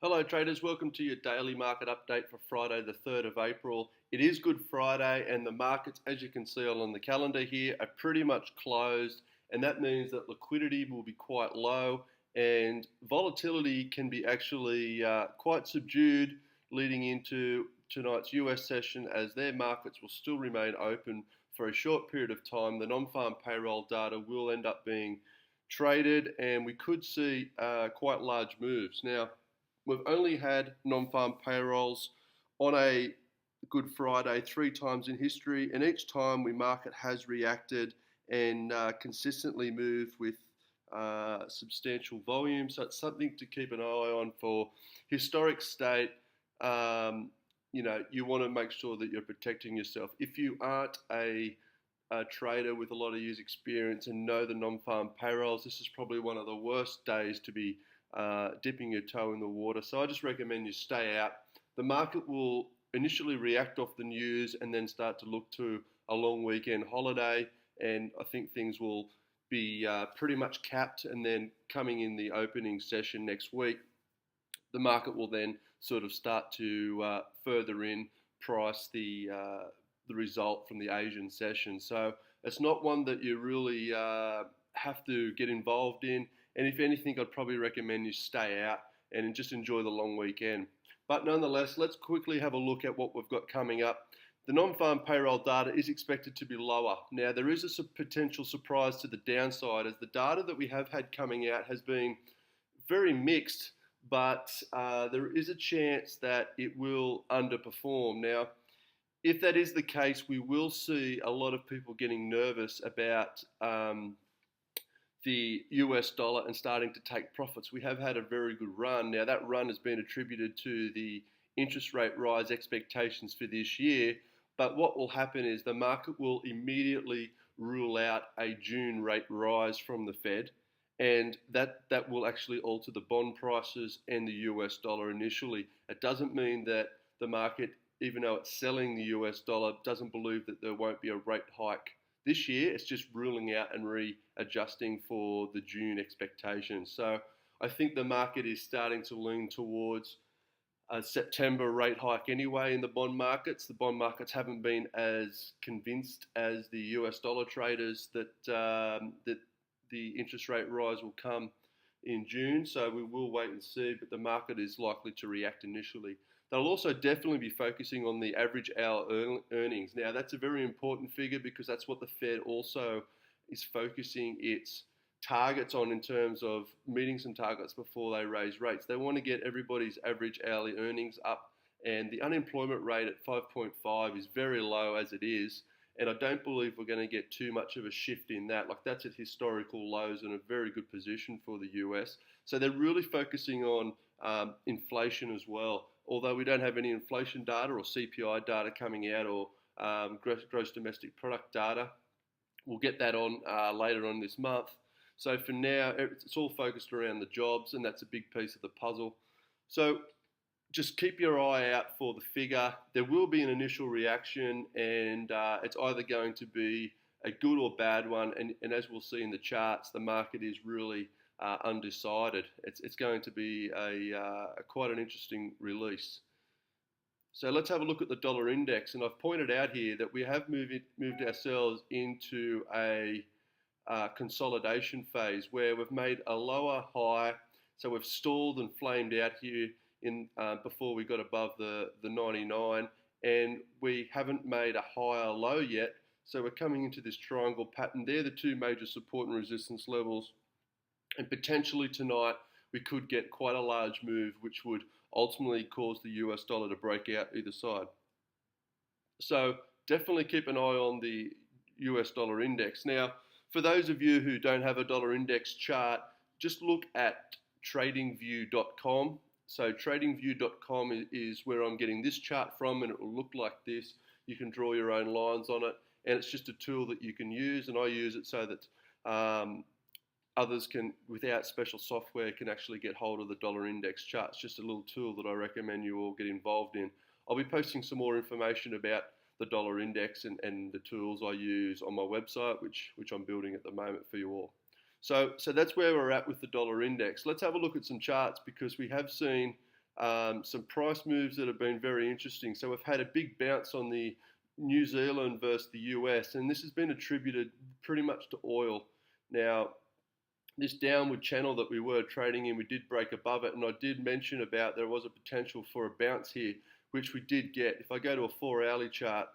Hello traders, welcome to your daily market update for Friday the 3rd of April. It is Good Friday and the markets, as you can see on the calendar here, are pretty much closed, and that means that liquidity will be quite low and volatility can be actually quite subdued leading into tonight's US session, as their markets will still remain open for a short period of time. The non-farm payroll data will end up being traded and we could see quite large moves. Now, we've only had non-farm payrolls on a Good Friday 3 times in history, and each time market has reacted and consistently moved with substantial volume. So it's something to keep an eye on for historic state. You want to make sure that you're protecting yourself. If you aren't a trader with a lot of years experience and know the non-farm payrolls, this is probably one of the worst days to be dipping your toe in the water. So I just recommend you stay out. The market will initially react off the news and then start to look to a long weekend holiday, and I think things will be pretty much capped, and then coming in the opening session next week, the market will then sort of start to further in price the result from the Asian session. So it's not one that you really have to get involved in. And if anything, I'd probably recommend you stay out and just enjoy the long weekend. But nonetheless, let's quickly have a look at what we've got coming up. The non-farm payroll data is expected to be lower. Now, there is a potential surprise to the downside, as the data that we have had coming out has been very mixed, but there is a chance that it will underperform. Now, if that is the case, we will see a lot of people getting nervous about the US dollar and starting to take profits. We have had a very good run. Now, that run has been attributed to the interest rate rise expectations for this year, but what will happen is the market will immediately rule out a June rate rise from the Fed, and that will actually alter the bond prices and the US dollar initially. It doesn't mean that the market, even though it's selling the US dollar, doesn't believe that there won't be a rate hike this year. It's just ruling out and readjusting for the June expectations. So I think the market is starting to lean towards a September rate hike anyway in the bond markets. The bond markets haven't been as convinced as the US dollar traders that that the interest rate rise will come in June. So we will wait and see, but the market is likely to react initially. They'll also definitely be focusing on the average hour earnings. Now, that's a very important figure because that's what the Fed also is focusing its targets on, in terms of meeting some targets before they raise rates. They want to get everybody's average hourly earnings up, and the unemployment rate at 5.5 is very low as it is, and I don't believe we're going to get too much of a shift in that. Like, that's at historical lows and a very good position for the US. So they're really focusing on inflation as well. Although we don't have any inflation data or CPI data coming out, or gross domestic product data. We'll get that on later on this month. So for now, it's all focused around the jobs, and that's a big piece of the puzzle. So just keep your eye out for the figure. There will be an initial reaction, and it's either going to be a good or bad one. And as we'll see in the charts, the market is really undecided. It's going to be quite an interesting release. So let's have a look at the dollar index, and I've pointed out here that we have moved ourselves into a consolidation phase where we've made a lower high. So we've stalled and flamed out here before we got above the 99, and we haven't made a higher low yet. So we're coming into this triangle pattern. They're the two major support and resistance levels. And potentially tonight, we could get quite a large move, which would ultimately cause the US dollar to break out either side. So definitely keep an eye on the US dollar index. Now, for those of you who don't have a dollar index chart, just look at tradingview.com. So tradingview.com is where I'm getting this chart from, and it will look like this. You can draw your own lines on it, and it's just a tool that you can use, and I use it so that others can, without special software, can actually get hold of the dollar index chart. It's just a little tool that I recommend you all get involved in. I'll be posting some more information about the dollar index and the tools I use on my website, which I'm building at the moment for you all. So that's where we're at with the dollar index. Let's have a look at some charts, because we have seen some price moves that have been very interesting. So we've had a big bounce on the New Zealand versus the US, and this has been attributed pretty much to oil. Now, this downward channel that we were trading in, we did break above it, and I did mention about there was a potential for a bounce here, which we did get. If I go to a 4-hourly chart,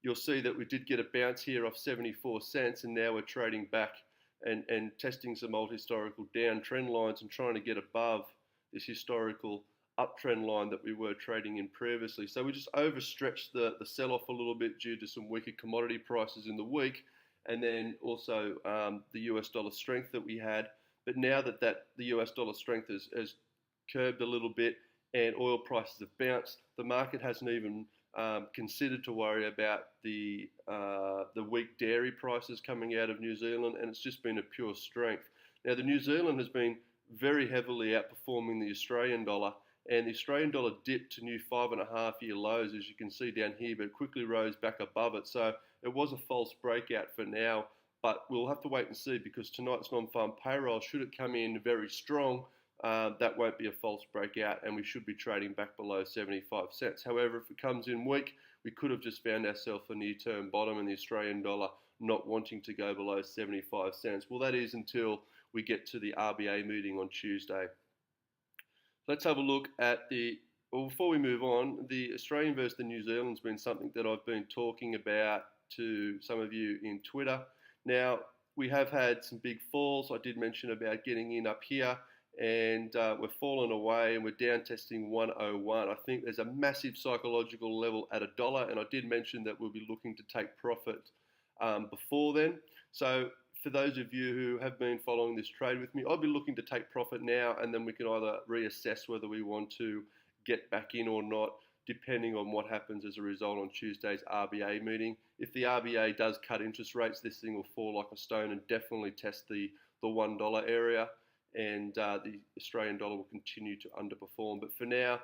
you'll see that we did get a bounce here off 74 cents, and now we're trading back and testing some old historical downtrend lines and trying to get above this historical uptrend line that we were trading in previously. So we just overstretched the sell-off a little bit due to some weaker commodity prices in the week, and then also the US dollar strength that we had. But now that the US dollar strength has curbed a little bit and oil prices have bounced, the market hasn't even considered to worry about the weak dairy prices coming out of New Zealand, and it's just been a pure strength. Now, the New Zealand has been very heavily outperforming the Australian dollar, and the Australian dollar dipped to new 5.5-year lows, as you can see down here, but quickly rose back above it. So it was a false breakout for now, but we'll have to wait and see, because tonight's non-farm payroll, should it come in very strong, that won't be a false breakout, and we should be trading back below 75 cents. However, if it comes in weak, we could have just found ourselves a near-term bottom in the Australian dollar, not wanting to go below 75 cents. Well, that is until we get to the RBA meeting on Tuesday. Let's have a look at before we move on, the Australian versus the New Zealand's been something that I've been talking about to some of you in Twitter. Now, we have had some big falls. I did mention about getting in up here, and we've fallen away and we're down testing 101. I think there's a massive psychological level at $1, and I did mention that we'll be looking to take profit before then. So for those of you who have been following this trade with me, I'll be looking to take profit now, and then we can either reassess whether we want to get back in or not, depending on what happens as a result on Tuesday's RBA meeting. If the RBA does cut interest rates, this thing will fall like a stone and definitely test the $1 area, and the Australian dollar will continue to underperform. But for now,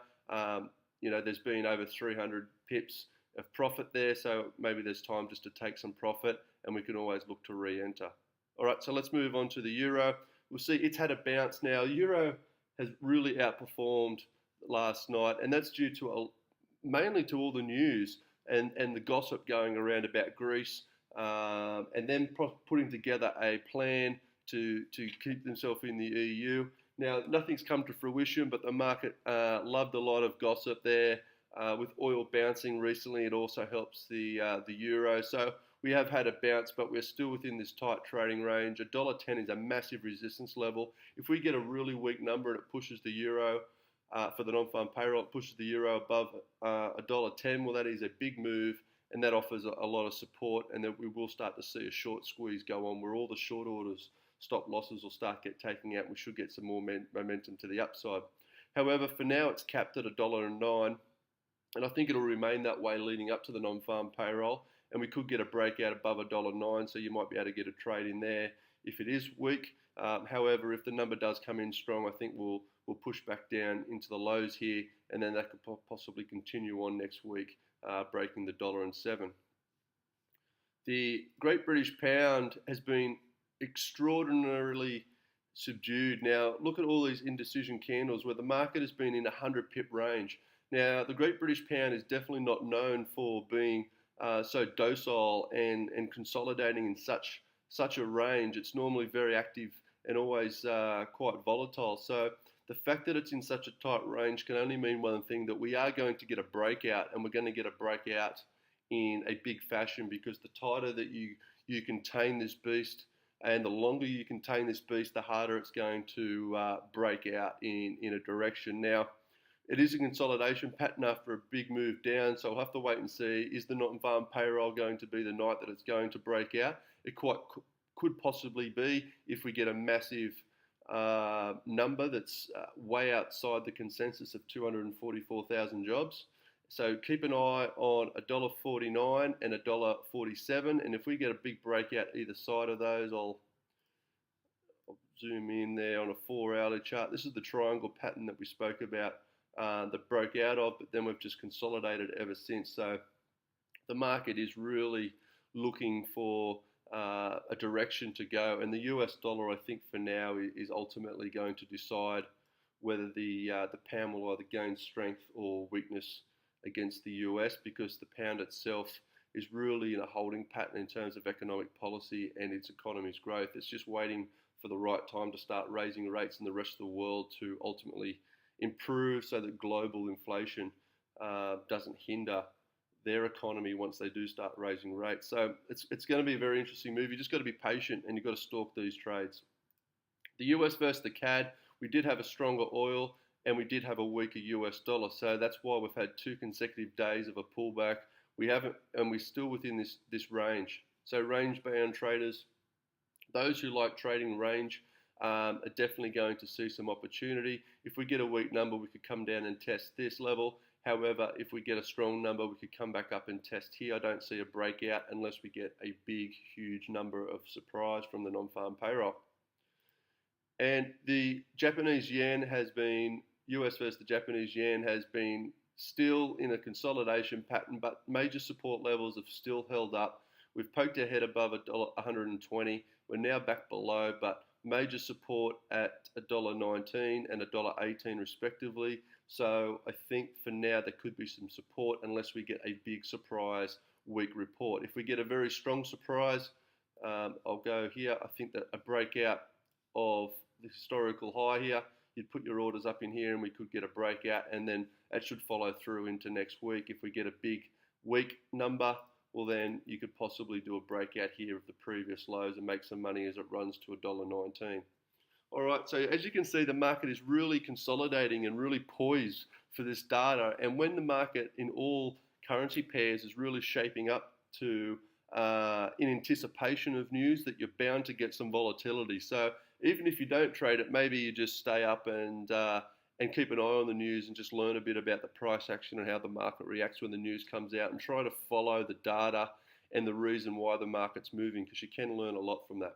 there's been over 300 pips of profit there, so maybe there's time just to take some profit, and we can always look to re-enter. All right, so let's move on to the euro. We'll see it's had a bounce now. Euro has really outperformed last night, and that's due to mainly to all the news and the gossip going around about Greece, and then putting together a plan to keep themselves in the EU. Now, nothing's come to fruition, but the market loved a lot of gossip there. With oil bouncing recently, it also helps the euro. So we have had a bounce, but we're still within this tight trading range. $1.10 is a massive resistance level. If we get a really weak number and it pushes the euro for the non-farm payroll, it pushes the euro above $1.10, well, that is a big move, and that offers a lot of support, and then we will start to see a short squeeze go on where all the short orders, stop losses will start taking out. We should get some more momentum to the upside. However, for now, it's capped at $1.09. And I think it'll remain that way leading up to the non-farm payroll. And we could get a breakout above $1.09, so you might be able to get a trade in there if it is weak. However, if the number does come in strong, I think we'll push back down into the lows here, and then that could possibly continue on next week, breaking the $1.07. The Great British Pound has been extraordinarily subdued. Now, look at all these indecision candles where the market has been in a 100 pip range. Now, the Great British Pound is definitely not known for being so docile and consolidating in such a range. It's normally very active and always quite volatile. So the fact that it's in such a tight range can only mean one thing, that we are going to get a breakout, and we're going to get a breakout in a big fashion, because the tighter that you contain this beast and the longer you contain this beast, the harder it's going to break out in a direction. Now, it is a consolidation pattern after a big move down, so we'll have to wait and see. Is the non-farm payroll going to be the night that it's going to break out? It could possibly be, if we get a massive number that's way outside the consensus of 244,000 jobs. So keep an eye on $1.49 and $1.47, and if we get a big breakout either side of those, I'll zoom in there on a 4-hourly chart. This is the triangle pattern that we spoke about that broke out of, but then we've just consolidated ever since. So the market is really looking for a direction to go, and the US dollar, I think, for now is ultimately going to decide whether the pound will either gain strength or weakness against the US, because the pound itself is really in a holding pattern in terms of economic policy and its economy's growth. It's just waiting for the right time to start raising rates in the rest of the world to ultimately improve so that global inflation doesn't hinder their economy once they do start raising rates. So it's going to be a very interesting move. You just got to be patient and you've got to stalk these trades. The US versus the CAD, we did have a stronger oil and we did have a weaker US dollar. So that's why we've had 2 consecutive days of a pullback. We haven't, and we're still within this range. So range bound traders, those who like trading range, are definitely going to see some opportunity. If we get a weak number, we could come down and test this level. However, if we get a strong number, we could come back up and test here. I don't see a breakout unless we get a big, huge number of surprise from the non-farm payroll. And the Japanese yen has been, US versus the Japanese yen has been still in a consolidation pattern, but major support levels have still held up. We've poked our head above $1.20. We're now back below, but major support at $1.19 and $1.18 respectively. So I think for now there could be some support unless we get a big surprise weak report. If we get a very strong surprise, I'll go here. I think that a breakout of the historical high here, you'd put your orders up in here and we could get a breakout, and then that should follow through into next week. If we get a big weak number, well then you could possibly do a breakout here of the previous lows and make some money as it runs to $1.19. All right, so as you can see, the market is really consolidating and really poised for this data. And when the market in all currency pairs is really shaping up to in anticipation of news, that you're bound to get some volatility. So even if you don't trade it, maybe you just stay up and keep an eye on the news and just learn a bit about the price action and how the market reacts when the news comes out, and try to follow the data and the reason why the market's moving, because you can learn a lot from that.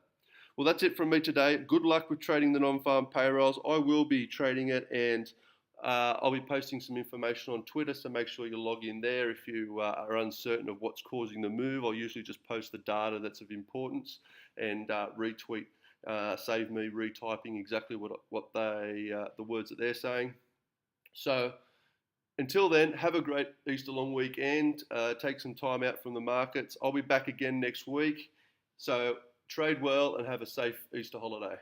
Well, that's it from me today. Good luck with trading the non-farm payrolls. I will be trading it, and I'll be posting some information on Twitter, so make sure you log in there if you are uncertain of what's causing the move. I'll usually just post the data that's of importance and retweet, save me retyping exactly what the words that they're saying. So until then, have a great Easter long weekend. Take some time out from the markets. I'll be back again next week. So trade well and have a safe Easter holiday.